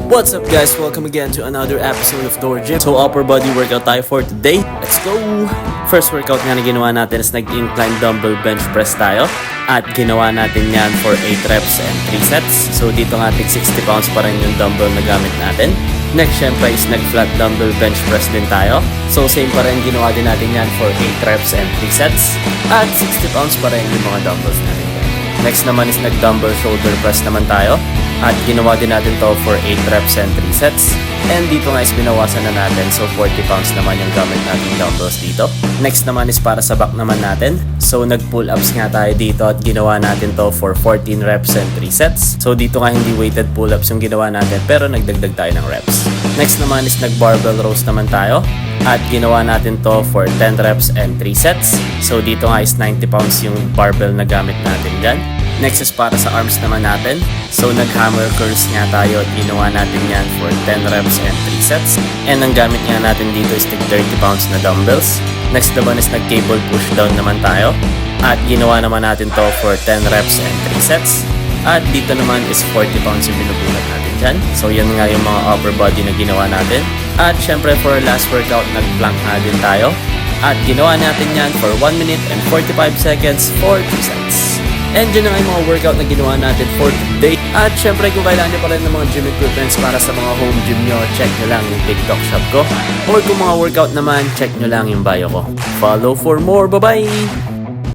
What's up guys? Welcome again to another episode of Door Gym. So upper body workout tayo for today. Let's go! First workout nga na ginawa natin is nag-incline dumbbell bench press tayo. At ginawa natin yan for 8 reps and 3 sets. So dito nga 60 pounds pa rin yung dumbbell na gamit natin. Next syempre is nag-flat dumbbell bench press din tayo. So same pa rin, ginawa din natin yan for 8 reps and 3 sets. At 60 pounds pa rin yung mga dumbbells natin. Next naman is nag-dumbbell shoulder press naman tayo. At ginawa din natin to for 8 reps and 3 sets. And dito nga is binawasan na natin. So 40 pounds naman yung gamit natin dumbbells dito. Next naman is para sa back naman natin. So nag-pull ups nga tayo dito at ginawa natin to for 14 reps and 3 sets. So dito nga hindi weighted pull ups yung ginawa natin pero nagdagdag tayo ng reps. Next naman is nag-barbell rows naman tayo. At ginawa natin to for 10 reps and 3 sets. So dito nga is 90 pounds yung barbell na gamit natin dyan. Next is para sa arms naman natin. So nag-hammer curls nga tayo at ginawa natin yan for 10 reps and 3 sets. And ang gamit nga natin dito is 30 pounds na dumbbells. Next naman is nag-cable push down naman tayo. At ginawa naman natin to for 10 reps and 3 sets. At dito naman is 40 pounds yung binubuhat natin dyan. So yan nga yung mga upper body na ginawa natin. At syempre for last workout, nag-plank nga din tayo. At ginawa natin yan for 1 minute and 45 seconds for 2 sets. And yun na nga yung mga workout na ginawa natin for today. At syempre kung kailangan nyo pa rin ng mga gym equipments para sa mga home gym nyo, check nyo lang yung TikTok shop ko. Or kung mga workout naman, check nyo lang yung bio ko. Follow for more. Bye-bye!